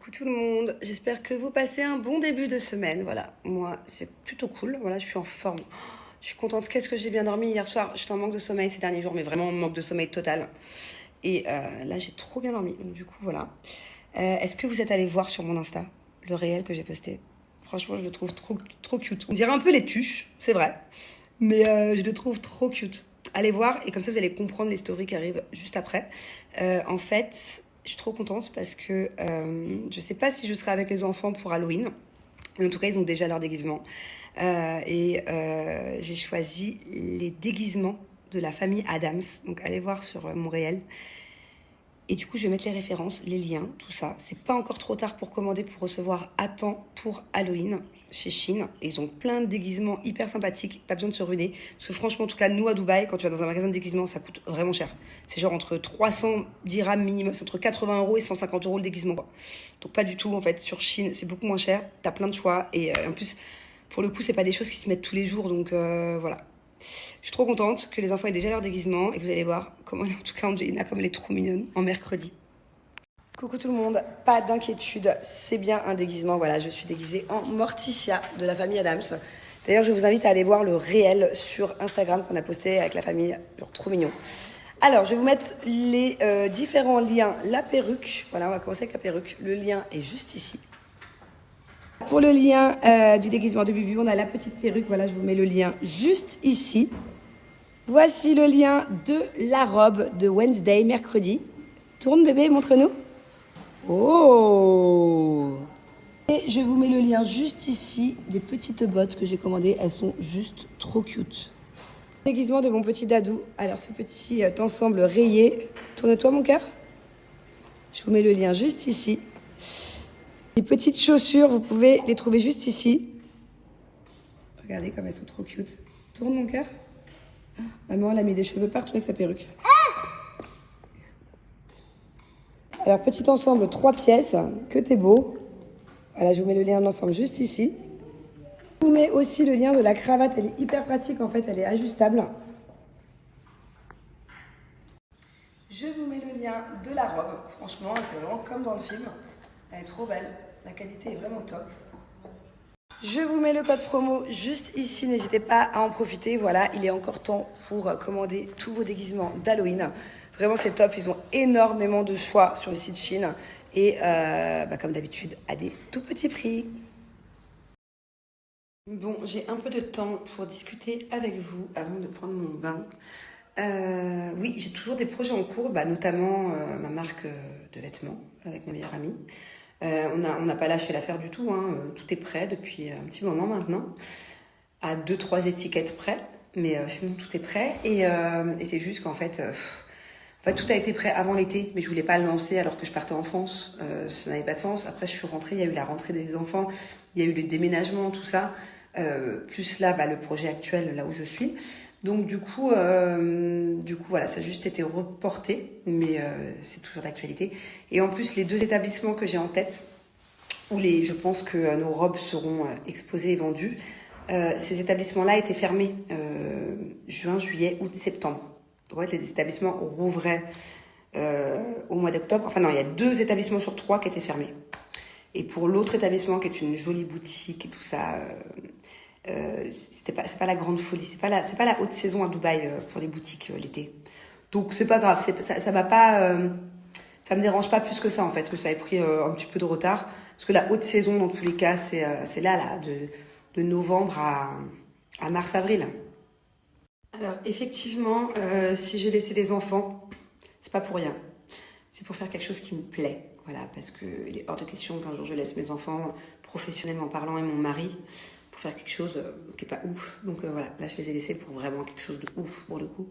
Coucou tout le monde, j'espère que vous passez un bon début de semaine. Voilà, moi c'est plutôt cool, voilà, je suis en forme. Je suis contente, qu'est-ce que j'ai bien dormi hier soir. J'étais en manque de sommeil ces derniers jours, mais vraiment en manque de sommeil total. Et là j'ai trop bien dormi, donc du coup voilà. Est-ce que vous êtes allé voir sur mon Insta le réel que j'ai posté? Franchement je le trouve trop cute. On dirait un peu les tuches, c'est vrai, mais je le trouve trop cute. Allez voir et comme ça vous allez comprendre les stories qui arrivent juste après. En fait, je suis trop contente parce que je sais pas si je serai avec les enfants pour Halloween. Mais en tout cas, ils ont déjà leur déguisement. J'ai choisi les déguisements de la famille Adams. Donc allez voir sur mon réel. Et du coup, je vais mettre les références, les liens, tout ça. C'est pas encore trop tard pour commander, pour recevoir à temps pour Halloween chez Shein. Et ils ont plein de déguisements hyper sympathiques, pas besoin de se ruiner. Parce que franchement, en tout cas, nous à Dubaï, quand tu vas dans un magasin de déguisement, ça coûte vraiment cher. C'est genre entre 300 dirhams minimum, c'est entre 80 € et 150 € le déguisement, quoi. Donc pas du tout, en fait, sur Shein, c'est beaucoup moins cher. T'as plein de choix. Et en plus, pour le coup, c'est pas des choses qui se mettent tous les jours. Donc voilà. Je suis trop contente que les enfants aient déjà leur déguisement et vous allez voir comment, en tout cas, Angelina, comme elle est trop mignonne en mercredi. Coucou tout le monde, pas d'inquiétude, c'est bien un déguisement. Voilà, je suis déguisée en Morticia de la famille Adams. D'ailleurs, je vous invite à aller voir le réel sur Instagram qu'on a posté avec la famille, genre trop mignon. Alors, je vais vous mettre les différents liens. La perruque, voilà, on va commencer avec la perruque. Le lien est juste ici. Pour le lien du déguisement de Bubu, on a la petite perruque. Voilà, je vous mets le lien juste ici. Voici le lien de la robe de Wednesday, mercredi. Tourne bébé, montre-nous. Oh! Et je vous mets le lien juste ici des petites bottes que j'ai commandées. Elles sont juste trop cute. Déguisement de mon petit dadou. Alors, ce petit ensemble rayé. Tourne-toi, mon cœur. Je vous mets le lien juste ici. Les petites chaussures, vous pouvez les trouver juste ici. Regardez comme elles sont trop cute. Tourne, mon cœur. Maman, elle a mis des cheveux partout avec sa perruque. Alors, petit ensemble, 3 pièces. Que t'es beau. Voilà, je vous mets le lien de l'ensemble juste ici. Je vous mets aussi le lien de la cravate. Elle est hyper pratique, en fait. Elle est ajustable. Je vous mets le lien de la robe. Franchement, c'est vraiment comme dans le film. Elle est trop belle. La qualité est vraiment top. Je vous mets le code promo juste ici. N'hésitez pas à en profiter. Voilà, il est encore temps pour commander tous vos déguisements d'Halloween. Vraiment, c'est top. Ils ont énormément de choix sur le site Shein. Et comme d'habitude, à des tout petits prix. Bon, j'ai un peu de temps pour discuter avec vous avant de prendre mon bain. Oui, j'ai toujours des projets en cours, notamment ma marque de vêtements avec ma meilleure amie. On n'a pas lâché l'affaire du tout, hein. Tout est prêt depuis un petit moment maintenant, à 2-3 étiquettes près, mais sinon tout est prêt. Et c'est juste qu'en fait, tout a été prêt avant l'été, mais je voulais pas le lancer alors que je partais en France. Ça n'avait pas de sens. Après, je suis rentrée, il y a eu la rentrée des enfants, il y a eu le déménagement, tout ça. Plus là, le projet actuel, là où je suis. Donc du coup, voilà, ça a juste été reporté, mais c'est toujours d'actualité. Et en plus, les 2 établissements que j'ai en tête, où je pense que nos robes seront exposées et vendues, ces établissements-là étaient fermés juin, juillet, août, septembre. Donc, en fait, les établissements rouvraient au mois d'octobre. Enfin non, il y a 2 établissements sur 3 qui étaient fermés. Et pour l'autre établissement, qui est une jolie boutique et tout ça, c'est pas la grande folie, c'est pas la haute saison à Dubaï pour les boutiques l'été. Donc c'est pas grave, ça va pas, ça me dérange pas plus que ça en fait, que ça ait pris un petit peu de retard, parce que la haute saison dans tous les cas c'est là de novembre à mars-avril. Alors effectivement, si j'ai laissé les enfants, c'est pas pour rien, c'est pour faire quelque chose qui me plaît. Voilà, parce qu'il est hors de question qu'un jour je laisse mes enfants, professionnellement parlant, et mon mari, pour faire quelque chose qui n'est pas ouf. Donc voilà, là je les ai laissés pour vraiment quelque chose de ouf pour le coup.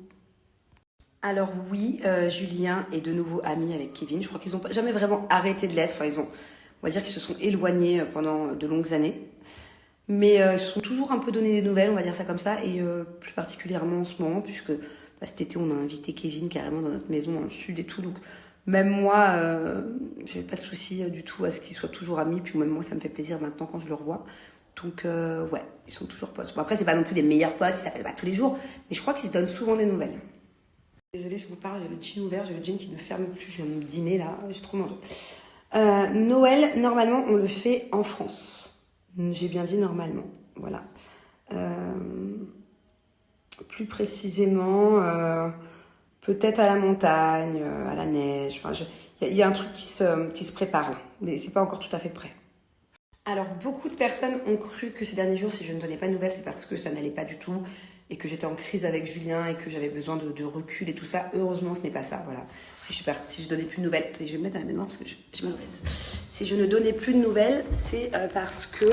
Alors oui, Julien est de nouveau ami avec Kevin. Je crois qu'ils n'ont jamais vraiment arrêté de l'être. Enfin, on va dire qu'ils se sont éloignés pendant de longues années. Mais ils se sont toujours un peu donné des nouvelles, on va dire ça comme ça. Et plus particulièrement en ce moment, puisque cet été on a invité Kevin carrément dans notre maison dans le sud et tout. Donc même moi, j'avais pas de souci du tout à ce qu'ils soient toujours amis. Puis même moi, ça me fait plaisir maintenant quand je le revois. Donc ouais, ils sont toujours potes. Bon, après, c'est pas non plus des meilleurs potes, ils s'appellent pas tous les jours. Mais je crois qu'ils se donnent souvent des nouvelles. Désolée, je vous parle, j'ai le jean ouvert, j'ai le jean qui ne ferme plus. Je viens de me dîner là, j'ai trop mangé. Noël, normalement, on le fait en France. J'ai bien dit normalement, voilà. Plus précisément, peut-être à la montagne, à la neige. Enfin, il y a un truc qui se prépare là, mais c'est pas encore tout à fait prêt. Alors, beaucoup de personnes ont cru que ces derniers jours, si je ne donnais pas de nouvelles, c'est parce que ça n'allait pas du tout et que j'étais en crise avec Julien et que j'avais besoin de recul et tout ça. Heureusement, ce n'est pas ça, voilà. Si je suis partie, si je donnais plus de nouvelles, je vais me mettre à la mémoire parce que j'ai mal au fesses. Si je ne donnais plus de nouvelles, c'est parce que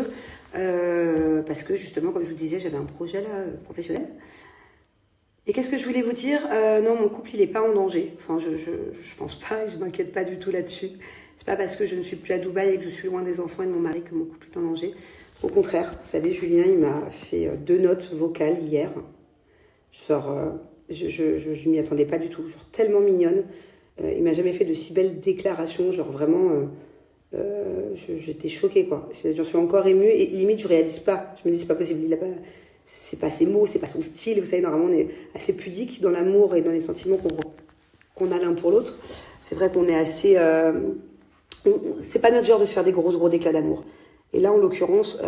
justement, comme je vous disais, j'avais un projet là, professionnel. Et qu'est-ce que je voulais vous dire? Non, mon couple, il n'est pas en danger. Enfin, je pense pas et je m'inquiète pas du tout là-dessus. C'est pas parce que je ne suis plus à Dubaï et que je suis loin des enfants et de mon mari que mon couple est en danger. Au contraire, vous savez, Julien, il m'a fait 2 notes vocales hier. Genre, je m'y attendais pas du tout. Genre, tellement mignonne. Il m'a jamais fait de si belles déclarations. Genre, vraiment, j'étais choquée, quoi. J'en suis encore émue et limite, je réalise pas. Je me dis, c'est pas possible. Il a pas... C'est pas ses mots, c'est pas son style. Vous savez, normalement, on est assez pudique dans l'amour et dans les sentiments qu'on a l'un pour l'autre. C'est vrai qu'on est assez... c'est pas notre genre de se faire des gros déclats d'amour. Et là, en l'occurrence,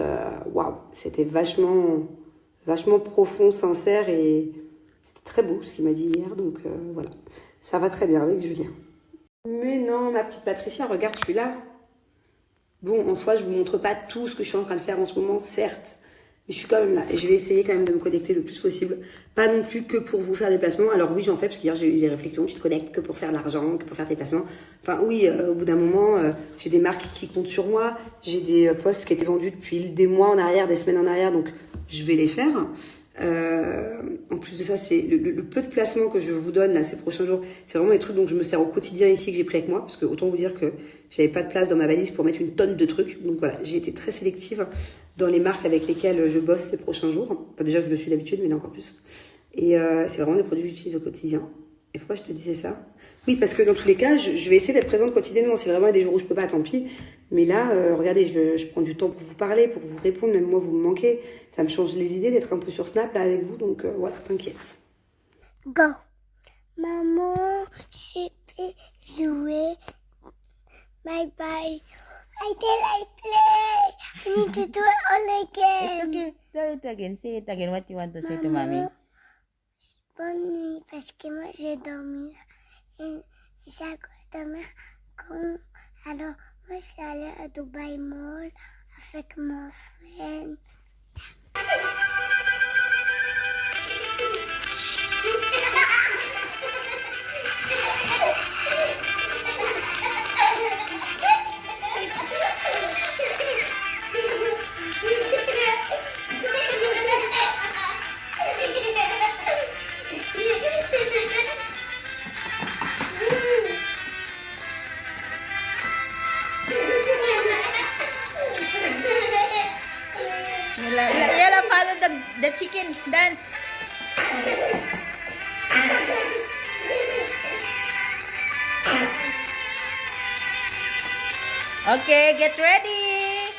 waouh, c'était vachement profond, sincère et c'était très beau ce qu'il m'a dit hier. Donc voilà, ça va très bien avec Julien. Mais non, ma petite Patricia, regarde, je suis là. Bon, en soi, je vous montre pas tout ce que je suis en train de faire en ce moment, certes. Mais je suis quand même là et je vais essayer quand même de me connecter le plus possible. Pas non plus que pour vous faire des placements. Alors oui, j'en fais parce qu'hier j'ai eu des réflexions. Tu te connectes que pour faire de l'argent, que pour faire tes placements. Enfin oui, au bout d'un moment, j'ai des marques qui comptent sur moi. J'ai des postes qui étaient vendus depuis des mois en arrière, des semaines en arrière. Donc je vais les faire. En plus de ça, c'est le peu de placements que je vous donne là ces prochains jours. C'est vraiment les trucs dont je me sers au quotidien ici que j'ai pris avec moi. Parce que autant vous dire que j'avais pas de place dans ma valise pour mettre une tonne de trucs. Donc voilà, j'ai été très sélective dans les marques avec lesquelles je bosse ces prochains jours. Enfin, déjà, je le suis d'habitude, mais là encore plus. Et c'est vraiment des produits que j'utilise au quotidien. Et pourquoi je te disais ça? Oui, parce que dans tous les cas, je vais essayer d'être présente quotidiennement. Si vraiment il y a des jours où je peux pas, tant pis. Mais là, regardez, je prends du temps pour vous parler, pour vous répondre. Même moi, vous me manquez. Ça me change les idées d'être un peu sur Snap là avec vous. Donc voilà, t'inquiète. Go. Maman, je peux jouer. Bye bye. I play. I need to do it all again. It's okay. Say it again. Say it again. What you want to say to mommy? Bonne nuit, parce que moi j'ai dormi. Et j'ai dormir quand... Alors, moi je suis allée à Dubai Mall avec mon frère. Yella, follow the chicken. Dance. Okay, get ready.